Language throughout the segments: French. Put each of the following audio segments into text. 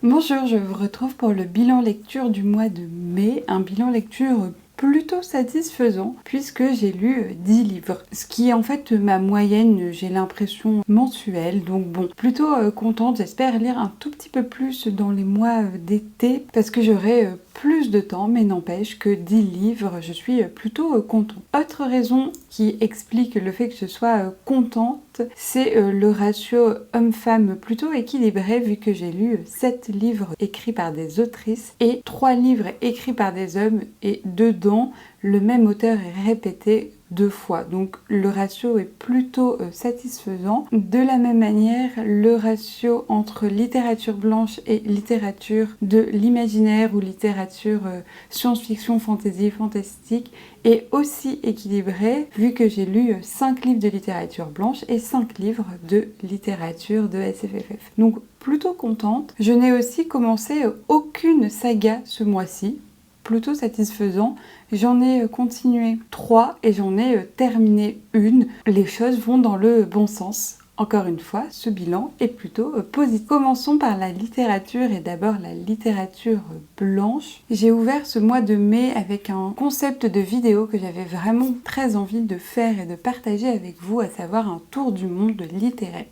Bonjour, je vous retrouve pour le bilan lecture du mois de mai, un bilan lecture plutôt satisfaisant puisque j'ai lu 10 livres, ce qui est en fait ma moyenne, j'ai l'impression, mensuelle, donc bon, plutôt contente, j'espère lire un tout petit peu plus dans les mois d'été parce que j'aurai plus de temps, mais n'empêche que 10 livres, je suis plutôt contente. Autre raison qui explique le fait que je sois contente, c'est le ratio homme-femme plutôt équilibré vu que j'ai lu 7 livres écrits par des autrices et 3 livres écrits par des hommes et dedans, le même auteur est répété 2 fois. Donc le ratio est plutôt satisfaisant. De la même manière, le ratio entre littérature blanche et littérature de l'imaginaire ou littérature science-fiction, fantasy, fantastique est aussi équilibré vu que j'ai lu 5 livres de littérature blanche et 5 livres de littérature de SFFF. Donc plutôt contente. Je n'ai aussi commencé aucune saga ce mois-ci. Plutôt satisfaisant. J'en ai continué 3 et j'en ai terminé une. Les choses vont dans le bon sens. Encore une fois, ce bilan est plutôt positif. Commençons par la littérature et d'abord la littérature blanche. J'ai ouvert ce mois de mai avec un concept de vidéo que j'avais vraiment très envie de faire et de partager avec vous, à savoir un tour du monde littéraire.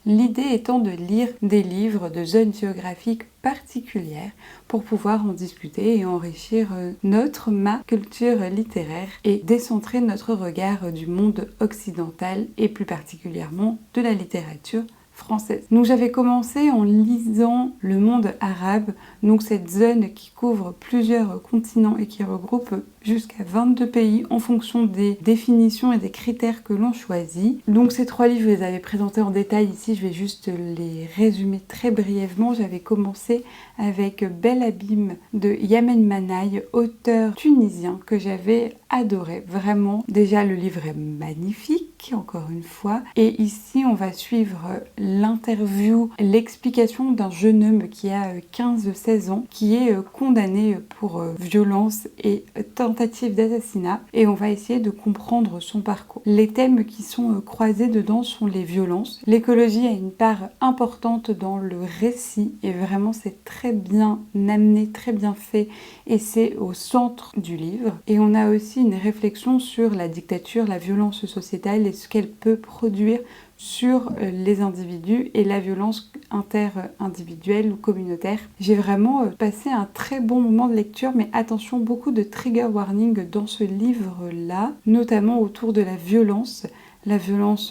L'idée étant de lire des livres de zones géographiques particulières pour pouvoir en discuter et enrichir ma culture littéraire et décentrer notre regard du monde occidental et plus particulièrement de la littérature française. Donc j'avais commencé en lisant le monde arabe, donc cette zone qui couvre plusieurs continents et qui regroupe jusqu'à 22 pays en fonction des définitions et des critères que l'on choisit. Donc ces 3 livres, je les avais présentés en détail ici, je vais juste les résumer très brièvement. J'avais commencé avec Bel Abîme de Yamen Manaï, auteur tunisien que j'avais adoré. Vraiment, déjà le livre est magnifique, encore une fois. Et ici, on va suivre l'interview, l'explication d'un jeune homme qui a 15-16 ans, qui est condamné pour violence et tentative d'assassinat. Et on va essayer de comprendre son parcours. Les thèmes qui sont croisés dedans sont les violences. L'écologie a une part importante dans le récit et vraiment c'est très bien amené, très bien fait et c'est au centre du livre. Et on a aussi une réflexion sur la dictature, la violence sociétale et ce qu'elle peut produire sur les individus et la violence inter-individuelle ou communautaire. J'ai vraiment passé un très bon moment de lecture, mais attention, beaucoup de trigger warning dans ce livre-là, notamment autour de la violence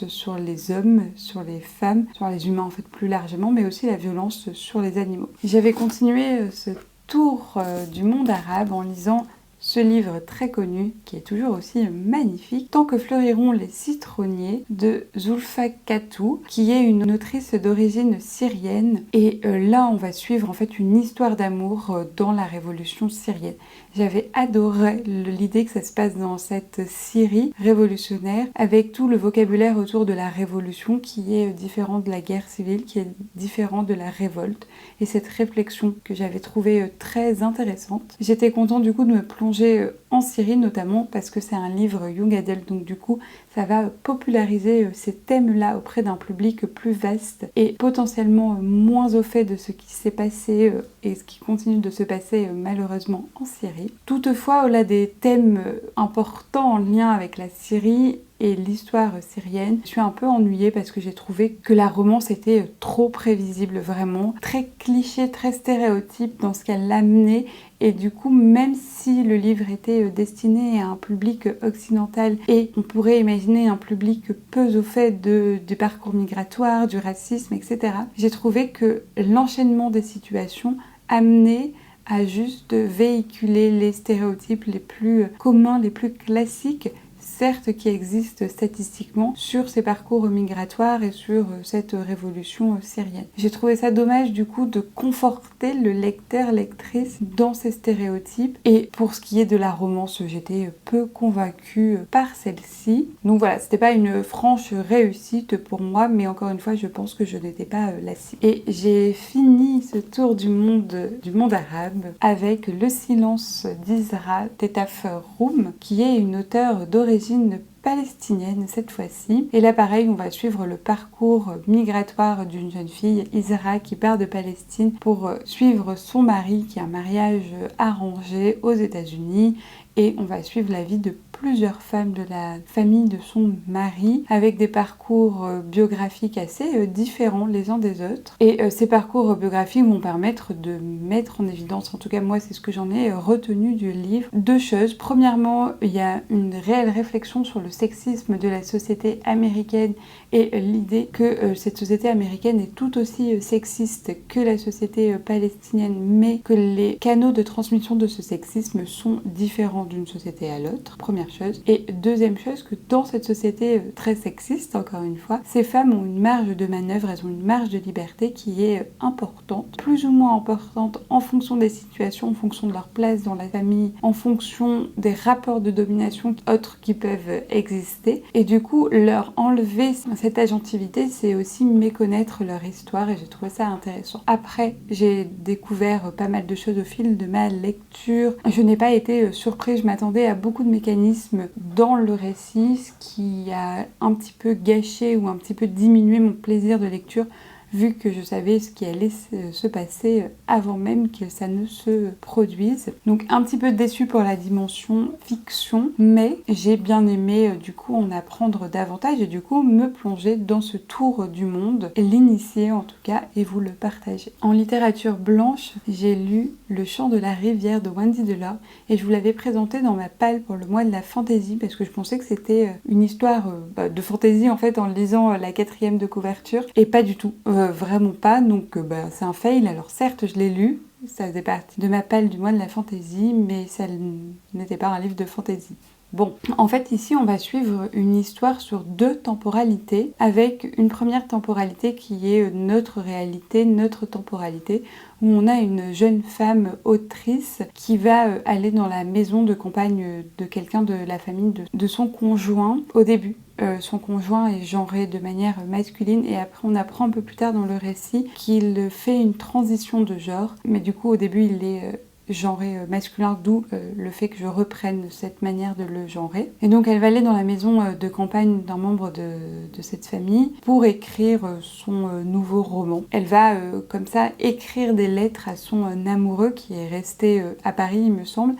sur les hommes, sur les femmes, sur les humains en fait plus largement, mais aussi la violence sur les animaux. J'avais continué ce tour du monde arabe en lisant ce livre très connu, qui est toujours aussi magnifique, Tant que fleuriront les citronniers de Zulfa Katou, qui est une autrice d'origine syrienne. Et là, on va suivre en fait une histoire d'amour dans la révolution syrienne. J'avais adoré l'idée que ça se passe dans cette Syrie révolutionnaire, avec tout le vocabulaire autour de la révolution qui est différent de la guerre civile, qui est différent de la révolte. Et cette réflexion que j'avais trouvée très intéressante. J'étais contente du coup de me plonger en Syrie notamment parce que c'est un livre young adult, donc du coup ça va populariser ces thèmes-là auprès d'un public plus vaste et potentiellement moins au fait de ce qui s'est passé et ce qui continue de se passer malheureusement en Syrie. Toutefois, au-delà des thèmes importants en lien avec la Syrie et l'histoire syrienne, je suis un peu ennuyée parce que j'ai trouvé que la romance était trop prévisible, vraiment très cliché, très stéréotype dans ce qu'elle amenait. Et du coup, même si le livre était destiné à un public occidental et on pourrait imaginer un public peu au fait du parcours migratoire, du racisme, etc., j'ai trouvé que l'enchaînement des situations amenait à juste véhiculer les stéréotypes les plus communs, les plus classiques, certes qui existent statistiquement sur ces parcours migratoires et sur cette révolution syrienne. J'ai trouvé ça dommage du coup de conforter le lecteur-lectrice dans ces stéréotypes et pour ce qui est de la romance, j'étais peu convaincue par celle-ci. Donc voilà, c'était pas une franche réussite pour moi, mais encore une fois, je pense que je n'étais pas la cible. Et j'ai fini ce tour du monde arabe avec Le silence d'Isra Tetaf Roum, qui est une auteure d'origine d'origine palestinienne cette fois-ci. Et là pareil, on va suivre le parcours migratoire d'une jeune fille, Isra, qui part de Palestine pour suivre son mari qui a un mariage arrangé aux États-Unis. Et on va suivre la vie de plusieurs femmes de la famille de son mari avec des parcours biographiques assez différents les uns des autres. Et ces parcours biographiques vont permettre de mettre en évidence, en tout cas moi c'est ce que j'en ai retenu du livre, deux choses. Premièrement, il y a une réelle réflexion sur le sexisme de la société américaine et l'idée que cette société américaine est tout aussi sexiste que la société palestinienne, mais que les canaux de transmission de ce sexisme sont différents d'une société à l'autre, première chose. Et deuxième chose, que dans cette société très sexiste, encore une fois, ces femmes ont une marge de manœuvre, elles ont une marge de liberté qui est importante, plus ou moins importante en fonction des situations, en fonction de leur place dans la famille, en fonction des rapports de domination autres qui peuvent exister. Et du coup, leur enlever cette agentivité, c'est aussi méconnaître leur histoire et j'ai trouvé ça intéressant. Après, j'ai découvert pas mal de choses au fil de ma lecture. Je n'ai pas été surprise, je m'attendais à beaucoup de mécanismes dans le récit, ce qui a un petit peu gâché ou un petit peu diminué mon plaisir de lecture, vu que je savais ce qui allait se passer avant même que ça ne se produise. Donc un petit peu déçue pour la dimension fiction, mais j'ai bien aimé du coup en apprendre davantage et du coup me plonger dans ce tour du monde, l'initier en tout cas et vous le partager. En littérature blanche, j'ai lu Le chant de la rivière de Wendy Delore et je vous l'avais présenté dans ma palle pour le mois de la fantaisie parce que je pensais que c'était une histoire de fantaisie en fait en lisant la 4e de couverture et pas du tout. Vraiment pas, donc c'est un fail. Alors certes, je l'ai lu, ça faisait partie de ma palle du mois de la fantaisie, mais ça n'était pas un livre de fantaisie. Bon, en fait ici on va suivre une histoire sur 2 temporalités, avec une première temporalité qui est notre réalité, notre temporalité, où on a une jeune femme autrice qui va aller dans la maison de campagne de quelqu'un de la famille de son conjoint au début. Son conjoint est genré de manière masculine et après on apprend un peu plus tard dans le récit qu'il fait une transition de genre, mais du coup au début il est genré masculin, d'où le fait que je reprenne cette manière de le genrer. Et donc elle va aller dans la maison de campagne d'un membre de cette famille pour écrire son nouveau roman. Elle va comme ça écrire des lettres à son amoureux qui est resté à Paris il me semble,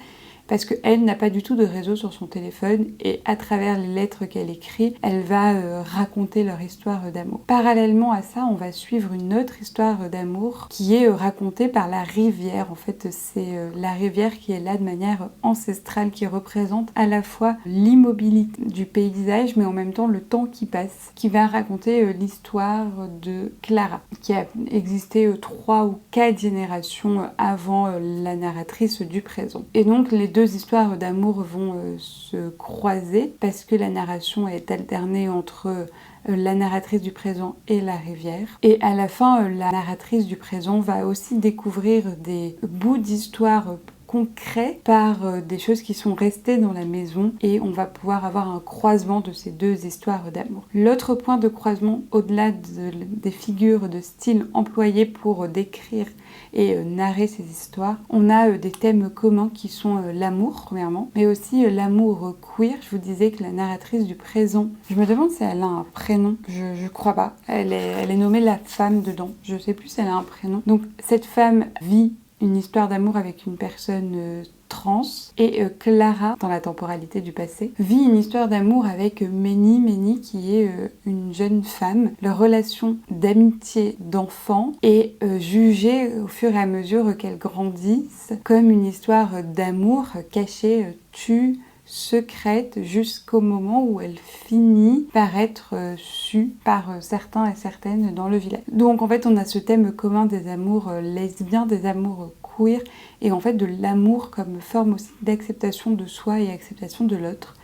parce qu'elle n'a pas du tout de réseau sur son téléphone et à travers les lettres qu'elle écrit, elle va raconter leur histoire d'amour. Parallèlement à ça, on va suivre une autre histoire d'amour qui est racontée par la rivière. En fait, c'est la rivière qui est là de manière ancestrale, qui représente à la fois l'immobilité du paysage, mais en même temps le temps qui passe, qui va raconter l'histoire de Clara, qui a existé 3 ou 4 générations avant la narratrice du présent. Et donc les 2 histoires d'amour vont se croiser parce que la narration est alternée entre la narratrice du présent et la rivière. Et à la fin, la narratrice du présent va aussi découvrir des bouts d'histoire concrets par des choses qui sont restées dans la maison et on va pouvoir avoir un croisement de ces 2 histoires d'amour. L'autre point de croisement, au-delà des figures de style employées pour décrire et narrer ces histoires, on a des thèmes communs qui sont l'amour premièrement, mais aussi l'amour queer. Je vous disais que la narratrice du présent, je me demande si elle a un prénom, je crois pas, elle est nommée la femme dedans, je sais plus si elle a un prénom. Donc cette femme vit une histoire d'amour avec une personne trans et Clara, dans la temporalité du passé, vit une histoire d'amour avec Ménie qui est une jeune femme. Leur relation d'amitié d'enfant est jugée au fur et à mesure qu'elles grandissent comme une histoire d'amour cachée, tue, secrète jusqu'au moment où elle finit par être sue par certains et certaines dans le village. Donc en fait on a ce thème commun des amours lesbiens, des amours queer et en fait de l'amour comme forme aussi d'acceptation de soi et acceptation de l'autre.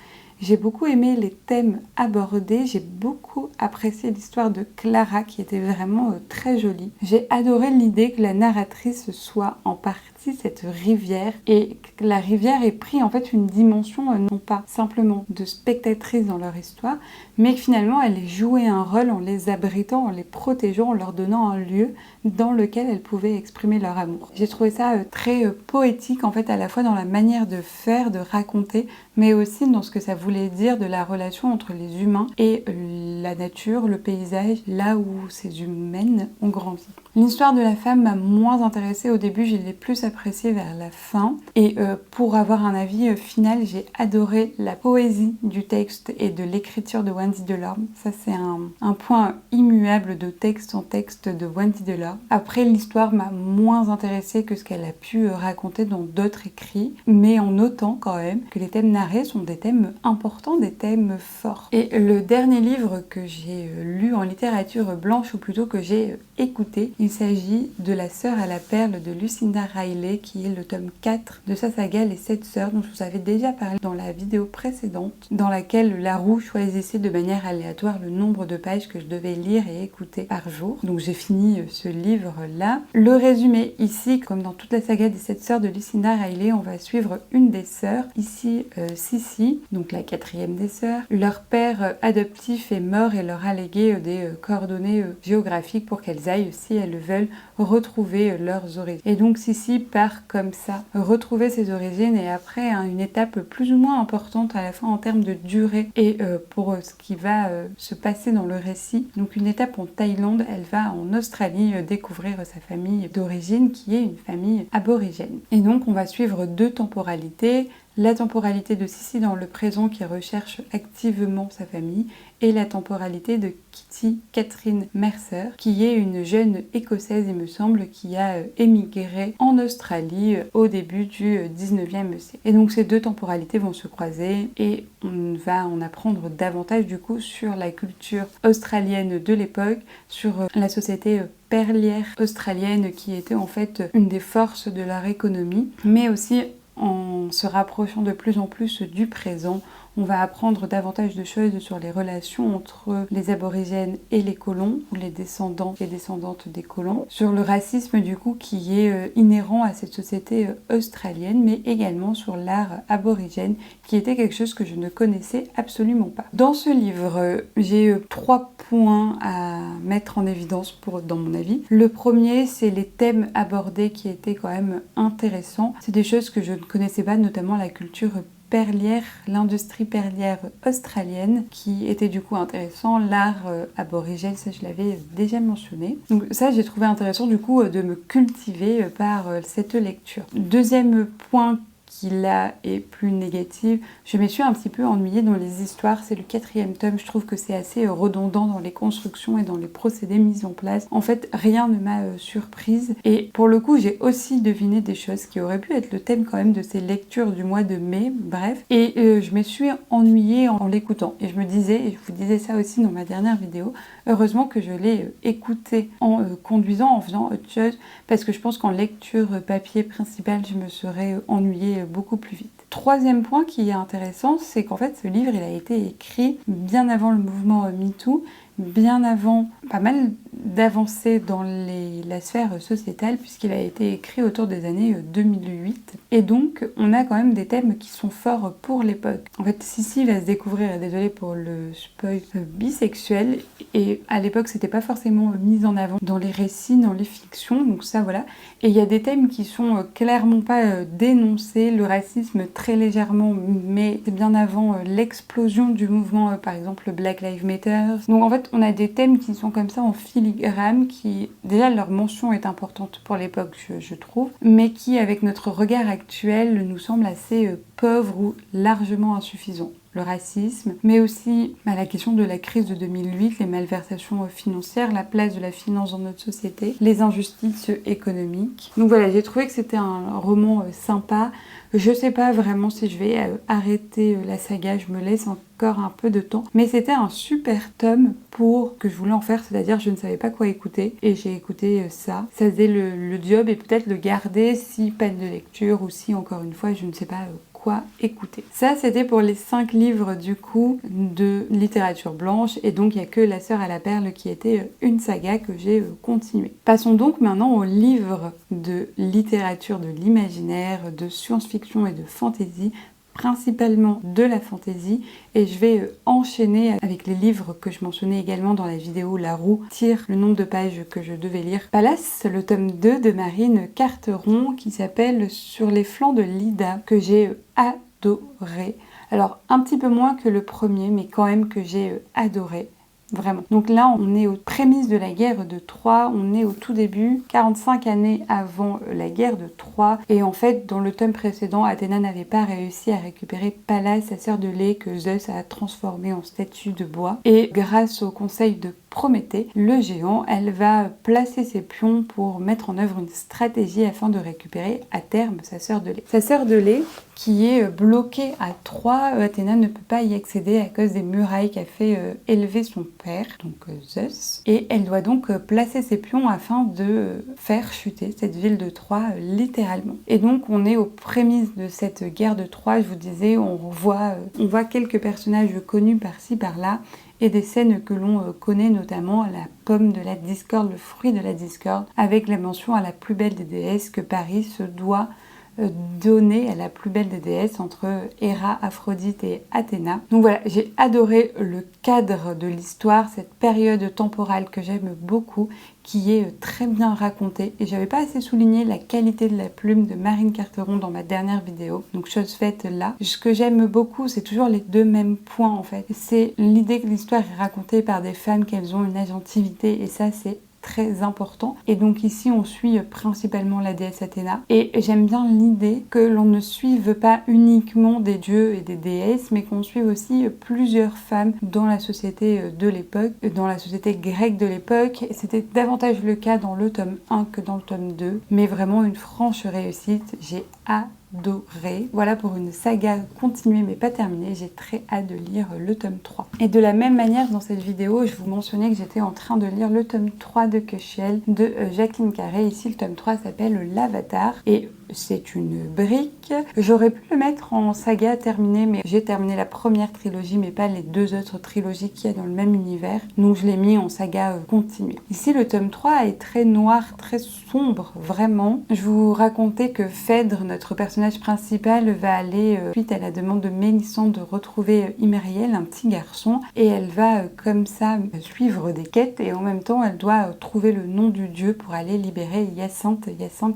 J'ai beaucoup aimé les thèmes abordés, j'ai beaucoup apprécié l'histoire de Clara qui était vraiment très jolie. J'ai adoré l'idée que la narratrice soit en partie cette rivière et que la rivière ait pris en fait une dimension non pas simplement de spectatrice dans leur histoire, mais que finalement elle ait joué un rôle en les abritant, en les protégeant, en leur donnant un lieu dans lequel elles pouvaient exprimer leur amour. J'ai trouvé ça très poétique en fait à la fois dans la manière de faire, de raconter, mais aussi dans ce que ça voulait voulait dire de la relation entre les humains et la nature, le paysage, là où ces humaines ont grandi. L'histoire de la femme m'a moins intéressée au début, je l'ai plus appréciée vers la fin. Et pour avoir un avis final, j'ai adoré la poésie du texte et de l'écriture de Wendy Delorme. Ça, c'est un point immuable de texte en texte de Wendy Delorme. Après, l'histoire m'a moins intéressée que ce qu'elle a pu raconter dans d'autres écrits, mais en notant quand même que les thèmes narrés sont des thèmes importants, des thèmes forts. Et le dernier livre que j'ai lu en littérature blanche, ou plutôt que j'ai écouté, il s'agit de La sœur à la perle de Lucinda Riley, qui est le tome 4 de sa saga Les 7 sœurs, dont je vous avais déjà parlé dans la vidéo précédente, dans laquelle Laroux choisissait de manière aléatoire le nombre de pages que je devais lire et écouter par jour. Donc j'ai fini ce livre-là. Le résumé ici, comme dans toute la saga des 7 sœurs de Lucinda Riley, on va suivre une des sœurs, ici Sissi, donc la 4e des sœurs. Leur père adoptif est mort et leur a légué des coordonnées géographiques pour qu'elles aillent, si elles le veulent, retrouver leurs origines. Et donc Sissi part comme ça, retrouver ses origines, et après une étape plus ou moins importante à la fin en termes de durée et pour ce qui va se passer dans le récit. Donc une étape en Thaïlande, elle va en Australie découvrir sa famille d'origine qui est une famille aborigène. Et donc on va suivre 2 temporalités. La temporalité de Sissi dans le présent qui recherche activement sa famille et la temporalité de Kitty Catherine Mercer qui est une jeune écossaise, il me semble, qui a émigré en Australie au début du 19e siècle. Et donc ces 2 temporalités vont se croiser et on va en apprendre davantage du coup sur la culture australienne de l'époque, sur la société perlière australienne qui était en fait une des forces de leur économie, mais aussi en se rapprochant de plus en plus du présent, on va apprendre davantage de choses sur les relations entre les aborigènes et les colons, ou les descendants et descendantes des colons, sur le racisme du coup qui est inhérent à cette société australienne, mais également sur l'art aborigène, qui était quelque chose que je ne connaissais absolument pas. Dans ce livre, j'ai 3 points à mettre en évidence dans mon avis. Le premier, c'est les thèmes abordés qui étaient quand même intéressants. C'est des choses que je ne connaissais pas, notamment la culture perlière, l'industrie perlière australienne, qui était du coup intéressant, l'art aborigène, ça je l'avais déjà mentionné. Donc ça j'ai trouvé intéressant du coup de me cultiver par cette lecture. Deuxième point qui là est plus négative, je me suis un petit peu ennuyée dans les histoires, c'est le 4e tome, je trouve que c'est assez redondant dans les constructions et dans les procédés mis en place. En fait, rien ne m'a surprise, et pour le coup, j'ai aussi deviné des choses qui auraient pu être le thème quand même de ces lectures du mois de mai, bref, et je me suis ennuyée en l'écoutant, et je me disais, et je vous disais ça aussi dans ma dernière vidéo, heureusement que je l'ai écouté en conduisant, en faisant autre chose, parce que je pense qu'en lecture papier principale, je me serais ennuyée beaucoup plus vite. Troisième point qui est intéressant, c'est qu'en fait ce livre il a été écrit bien avant le mouvement MeToo, bien avant pas mal d'avancées dans la sphère sociétale, puisqu'il a été écrit autour des années 2008. Et donc, on a quand même des thèmes qui sont forts pour l'époque. En fait, Sissi va se découvrir, désolée pour le spoil, bisexuel. Et à l'époque, c'était pas forcément mis en avant dans les récits, dans les fictions. Donc ça, voilà. Et il y a des thèmes qui sont clairement pas dénoncés. Le racisme, très légèrement, mais c'est bien avant l'explosion du mouvement, par exemple, Black Lives Matter. Donc en fait, on a des thèmes qui sont comme ça en filigrane, qui, déjà, leur mention est importante pour l'époque, je trouve, mais qui, avec notre regard actuel, nous semble assez pauvre ou largement insuffisant. Le racisme, mais aussi la question de la crise de 2008, les malversations financières, la place de la finance dans notre société, les injustices économiques. Donc voilà, j'ai trouvé que c'était un roman sympa. Je sais pas vraiment si je vais arrêter la saga, je me laisse encore un peu de temps. Mais c'était un super tome pour que je voulais en faire, c'est-à-dire je ne savais pas quoi écouter et j'ai écouté ça. Ça faisait le job, et peut-être le garder si peine de lecture ou si, encore une fois, je ne sais pas quoi écouter. Ça, c'était pour les 5 livres du coup de littérature blanche, et donc il n'y a que La sœur à la perle qui était une saga que j'ai continuée. Passons donc maintenant aux livres de littérature de l'imaginaire, de science-fiction et de fantasy, principalement de la fantaisie, et je vais enchaîner avec les livres que je mentionnais également dans la vidéo Laroux tire le nombre de pages que je devais lire. Pallas, le tome 2 de Marine Carteron qui s'appelle Sur les flancs de l'Ida, que j'ai adoré. Alors un petit peu moins que le premier, mais quand même que j'ai adoré. Vraiment. Donc là, on est aux prémices de la guerre de Troie, on est au tout début, 45 années avant la guerre de Troie. Et en fait, dans le tome précédent, Athéna n'avait pas réussi à récupérer Pallas, sa sœur de lait, que Zeus a transformée en statue de bois. Et grâce au conseil de Prométhée, le géant, elle va placer ses pions pour mettre en œuvre une stratégie afin de récupérer à terme sa sœur de lait. Sa sœur de lait, qui est bloquée à Troie, Athéna ne peut pas y accéder à cause des murailles qu'a fait élever son père, donc Zeus. Et elle doit donc placer ses pions afin de faire chuter cette ville de Troie littéralement. Et donc on est aux prémices de cette guerre de Troie, je vous disais, on voit quelques personnages connus par-ci par-là, et des scènes que l'on connaît, notamment la pomme de la discorde, le fruit de la discorde, avec la mention à la plus belle des déesses que Paris se doit donner à la plus belle des déesses entre Héra, Aphrodite et Athéna. Donc voilà, j'ai adoré le cadre de l'histoire, cette période temporale que j'aime beaucoup, qui est très bien racontée. Et j'avais pas assez souligné la qualité de la plume de Marine Carteron dans ma dernière vidéo. Donc chose faite là. Ce que j'aime beaucoup, c'est toujours les deux mêmes points en fait. C'est l'idée que l'histoire est racontée par des femmes, qu'elles ont une agentivité, et ça c'est très important. Et donc ici on suit principalement la déesse Athéna, et j'aime bien l'idée que l'on ne suive pas uniquement des dieux et des déesses, mais qu'on suive aussi plusieurs femmes dans la société de l'époque, dans la société grecque de l'époque. C'était davantage le cas dans le tome 1 que dans le tome 2, mais vraiment une franche réussite. J'ai adoré. Voilà pour une saga continuée mais pas terminée. J'ai très hâte de lire le tome 3. Et de la même manière, dans cette vidéo, je vous mentionnais que j'étais en train de lire le tome 3 de Köchiel de Jacqueline Carré. Ici, le tome 3 s'appelle L'Avatar et c'est une brique. J'aurais pu le mettre en saga terminée, mais j'ai terminé la première trilogie, mais pas les deux autres trilogies qu'il y a dans le même univers. Donc je l'ai mis en saga continue. Ici, le tome 3 est très noir, très sombre, vraiment. Je vous racontais que Phèdre, notre personnage principal, va aller, suite à la demande de Mélisande, de retrouver Imriel, un petit garçon, et elle va comme ça suivre des quêtes, et en même temps, elle doit trouver le nom du dieu pour aller libérer Hyacinthe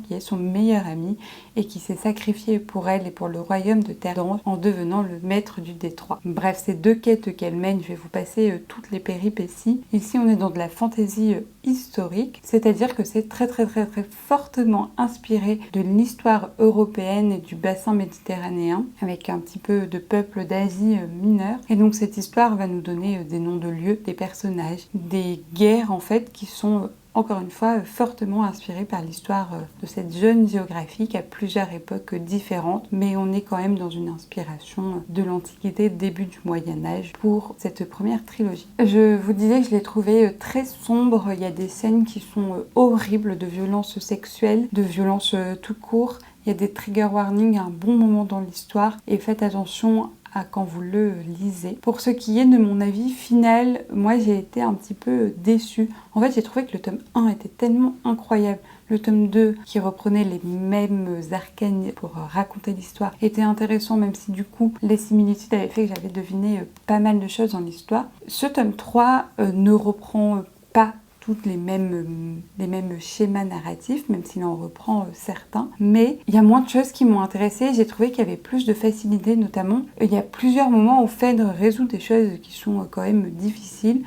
qui est son meilleur ami, et qui s'est sacrifié pour elle et pour le royaume de Terre d'Ange en devenant le maître du détroit. Bref, ces deux quêtes qu'elle mène, je vais vous passer toutes les péripéties. Ici, on est dans de la fantaisie historique, c'est-à-dire que c'est très fortement inspiré de l'histoire européenne et du bassin méditerranéen, avec un petit peu de peuples d'Asie mineure. Et donc cette histoire va nous donner des noms de lieux, des personnages, des guerres en fait qui sont encore une fois fortement inspiré par l'histoire de cette jeune géographique à plusieurs époques différentes, mais on est quand même dans une inspiration de l'Antiquité, début du Moyen-Âge pour cette première trilogie. Je vous disais que je l'ai trouvé très sombre, il y a des scènes qui sont horribles de violence sexuelle, de violence tout court, il y a des trigger warnings à un bon moment dans l'histoire et faites attention quand vous le lisez. Pour ce qui est de mon avis final, moi j'ai été un petit peu déçue. En fait, j'ai trouvé que le tome 1 était tellement incroyable. Le tome 2, qui reprenait les mêmes arcanes pour raconter l'histoire, était intéressant, même si du coup, les similitudes avaient fait que j'avais deviné pas mal de choses dans l'histoire. Ce tome 3 ne reprend pas toutes les mêmes schémas narratifs, même s'il en reprend certains. Mais il y a moins de choses qui m'ont intéressée. J'ai trouvé qu'il y avait plus de facilité, notamment. Il y a plusieurs moments où Phèdre résout des choses qui sont quand même difficiles,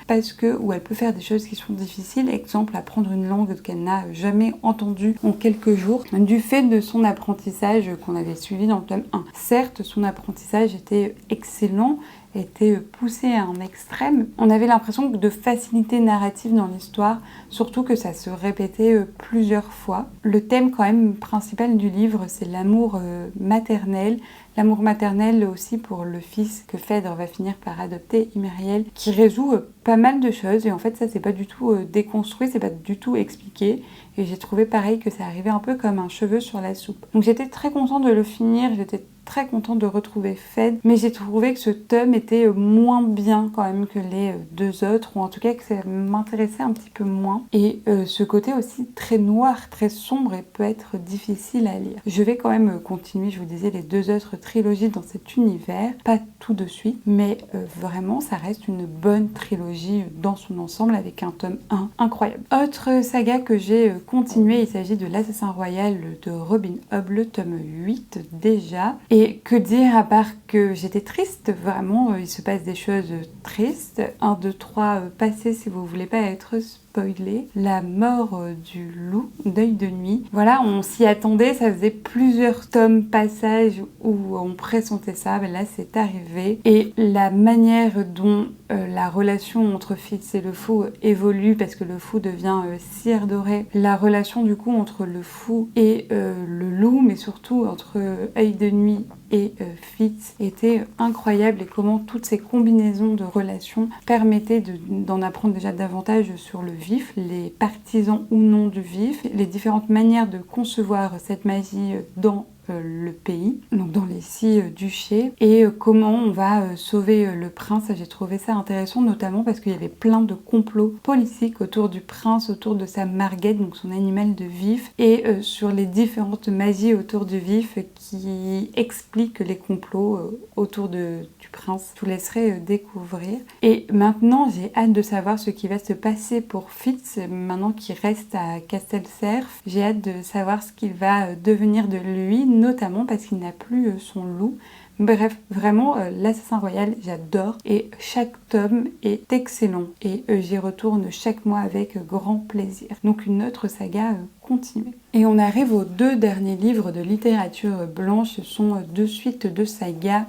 où elle peut faire des choses qui sont difficiles. Exemple, apprendre une langue qu'elle n'a jamais entendue en quelques jours, du fait de son apprentissage qu'on avait suivi dans le tome 1. Certes, son apprentissage était excellent, était poussé à un extrême. On avait l'impression de facilité narrative dans l'histoire, surtout que ça se répétait plusieurs fois. Le thème quand même principal du livre, c'est l'amour maternel. L'amour maternel aussi pour le fils que Phèdre va finir par adopter, Imriel, qui résout pas mal de choses. Et en fait, ça, c'est pas du tout déconstruit, c'est pas du tout expliqué. Et j'ai trouvé pareil que ça arrivait un peu comme un cheveu sur la soupe. Donc j'étais très contente de le finir, j'étais très contente de retrouver Phèdre, mais j'ai trouvé que ce tome était moins bien quand même que les deux autres, ou en tout cas que ça m'intéressait un petit peu moins. Et ce côté aussi très noir, très sombre, et peut être difficile à lire. Je vais quand même continuer, je vous disais, les deux autres trilogies dans cet univers, pas tout de suite, mais vraiment ça reste une bonne trilogie dans son ensemble avec un tome 1 incroyable. Autre saga que j'ai continuer. Il s'agit de l'Assassin Royal de Robin Hobb, le tome 8 déjà. Et que dire à part que j'étais triste, vraiment, il se passe des choses tristes. 1, 2, 3, passez si vous voulez pas être spoilé. La mort du loup d'Œil de Nuit. Voilà, on s'y attendait, ça faisait plusieurs tomes passages où on pressentait ça, ben là c'est arrivé. Et la manière dont la relation entre Fitz et le fou évolue, parce que le fou devient cire dorée, la relation du coup entre le fou et le loup, mais surtout entre Œil de Nuit et Fitz était incroyable, et comment toutes ces combinaisons de relations permettaient d'en apprendre déjà davantage sur le vif, les partisans ou non du vif, les différentes manières de concevoir cette magie dans le pays, donc dans les 6 duchés, et comment on va sauver le prince. J'ai trouvé ça intéressant, notamment parce qu'il y avait plein de complots politiques autour du prince, autour de sa marguette, donc son animal de vif, et sur les différentes magies autour du vif qui expliquent les complots autour du prince. Je vous laisserai découvrir. Et maintenant, j'ai hâte de savoir ce qui va se passer pour Fitz, maintenant qu'il reste à Castelcerf. J'ai hâte de savoir ce qu'il va devenir de lui, notamment parce qu'il n'a plus son loup. Bref, vraiment, l'Assassin Royal, j'adore. Et chaque tome est excellent. Et j'y retourne chaque mois avec grand plaisir. Donc une autre saga continuée. Et on arrive aux 2 derniers livres de littérature blanche. Ce sont 2 suites de sagas.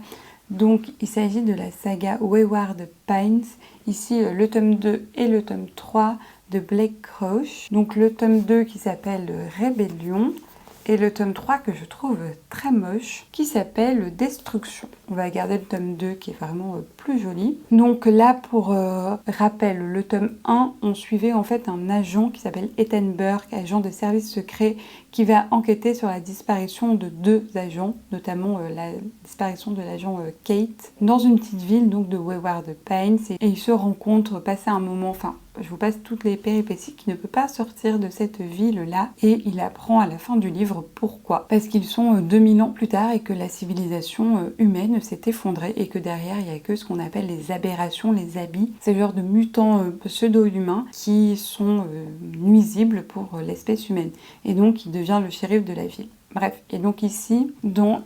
Donc il s'agit de la saga Wayward Pines. Ici, le tome 2 et le tome 3 de Blake Crouch. Donc le tome 2 qui s'appelle Rébellion. Et le tome 3 que je trouve très moche, qui s'appelle Destruction. On va garder le tome 2 qui est vraiment plus joli. Donc là, pour rappel, le tome 1, on suivait en fait un agent qui s'appelle Ethan Burke, agent de service secret, qui va enquêter sur la disparition de 2 agents, notamment la disparition de l'agent Kate, dans une petite ville donc de Wayward Pines. Et ils se rencontrent, passer un moment, enfin, je vous passe toutes les péripéties, qui ne peut pas sortir de cette ville-là, et il apprend à la fin du livre pourquoi. Parce qu'ils sont 2000 ans plus tard et que la civilisation humaine s'est effondrée, et que derrière il n'y a que ce qu'on appelle les aberrations, les habits, ces genres de mutants pseudo-humains qui sont nuisibles pour l'espèce humaine. Et donc il devient le shérif de la ville. Bref, et donc ici, dans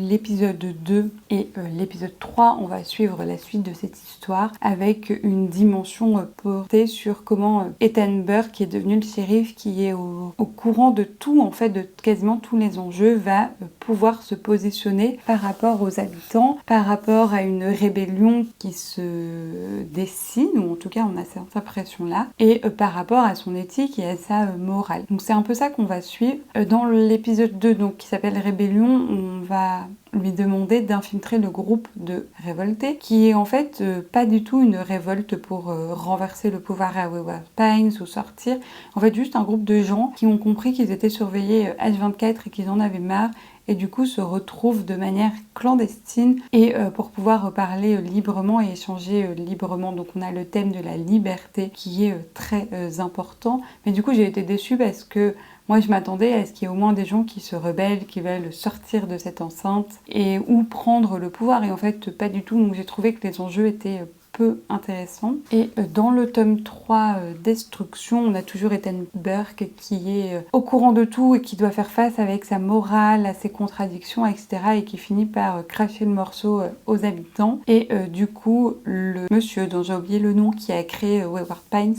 l'épisode 2 et l'épisode 3, on va suivre la suite de cette histoire avec une dimension portée sur comment Ethan Burke, qui est devenu le shérif, qui est au courant de tout, en fait, de quasiment tous les enjeux, va pouvoir se positionner par rapport aux habitants, par rapport à une rébellion qui se dessine, ou en tout cas on a cette impression-là, et par rapport à son éthique et à sa morale. Donc c'est un peu ça qu'on va suivre. Dans l'épisode 2, donc, qui s'appelle Rébellion, on va lui demander d'infiltrer le groupe de révoltés, qui est en fait pas du tout une révolte pour renverser le pouvoir à Wayward Pines ou sortir. En fait, juste un groupe de gens qui ont compris qu'ils étaient surveillés H24 et qu'ils en avaient marre, et du coup se retrouvent de manière clandestine et pour pouvoir parler librement et échanger librement. Donc on a le thème de la liberté qui est très important, mais du coup j'ai été déçue parce que moi je m'attendais à ce qu'il y ait au moins des gens qui se rebellent, qui veulent sortir de cette enceinte et ou prendre le pouvoir, et en fait pas du tout. Donc j'ai trouvé que les enjeux étaient peu intéressant. Et dans le tome 3 Destruction, on a toujours Ethan Burke qui est au courant de tout et qui doit faire face avec sa morale, à ses contradictions, etc. et qui finit par cracher le morceau aux habitants. Et du coup, le monsieur dont j'ai oublié le nom qui a créé Wayward Pines,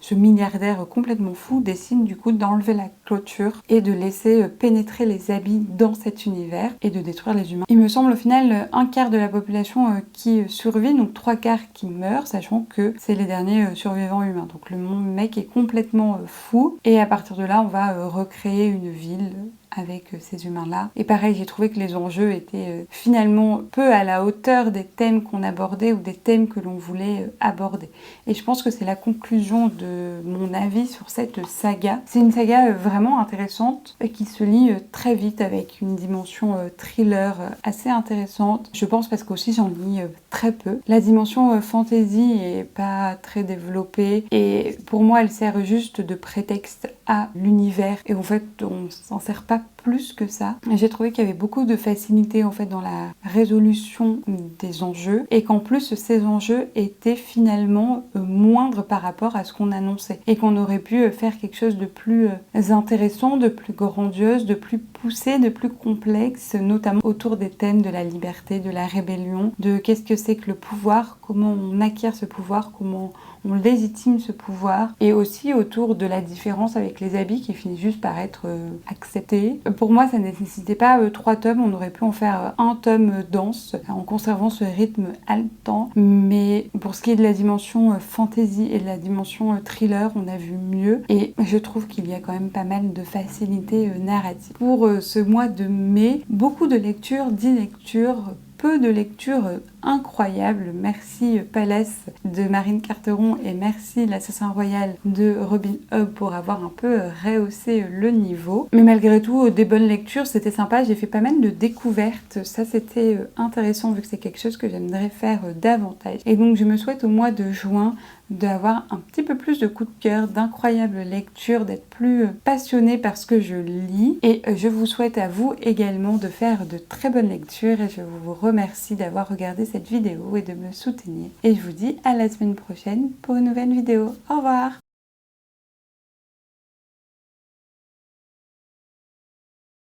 ce milliardaire complètement fou, décide du coup d'enlever la clôture et de laisser pénétrer les habits dans cet univers et de détruire les humains. Il me semble au final un quart de la population qui survit, donc 3/4 qui meurent, sachant que c'est les derniers survivants humains. Donc le mec est complètement fou, et à partir de là on va recréer une ville avec ces humains-là. Et pareil, j'ai trouvé que les enjeux étaient finalement peu à la hauteur des thèmes qu'on abordait ou des thèmes que l'on voulait aborder. Et je pense que c'est la conclusion de mon avis sur cette saga. C'est une saga vraiment intéressante et qui se lit très vite avec une dimension thriller assez intéressante. Je pense parce qu'aussi j'en lis très peu. La dimension fantasy est pas très développée et pour moi elle sert juste de prétexte à l'univers et en fait on s'en sert pas plus que ça. J'ai trouvé qu'il y avait beaucoup de facilité en fait dans la résolution des enjeux et qu'en plus ces enjeux étaient finalement moindres par rapport à ce qu'on annonçait et qu'on aurait pu faire quelque chose de plus intéressant, de plus grandiose, de plus poussé, de plus complexe, notamment autour des thèmes de la liberté, de la rébellion, de qu'est-ce que c'est que le pouvoir, comment on acquiert ce pouvoir, comment on légitime ce pouvoir, et aussi autour de la différence avec les habits qui finit juste par être accepté. Pour moi, ça ne nécessitait pas 3 tomes, on aurait pu en faire un tome dense en conservant ce rythme haletant, mais pour ce qui est de la dimension fantasy et de la dimension thriller, on a vu mieux, et je trouve qu'il y a quand même pas mal de facilité narrative. Pour ce mois de mai, beaucoup de lectures, 10 lectures, peu de lectures incroyables. Merci Palace de Marine Carteron et merci L'Assassin Royal de Robin Hobb pour avoir un peu rehaussé le niveau. Mais malgré tout, des bonnes lectures, c'était sympa. J'ai fait pas mal de découvertes. Ça, c'était intéressant vu que c'est quelque chose que j'aimerais faire davantage. Et donc, je me souhaite au mois de juin d'avoir un petit peu plus de coups de cœur, d'incroyables lectures, d'être plus passionnée par ce que je lis. Et je vous souhaite à vous également de faire de très bonnes lectures et je vous remercie d'avoir regardé cette vidéo et de me soutenir. Et je vous dis à la semaine prochaine pour une nouvelle vidéo. Au revoir!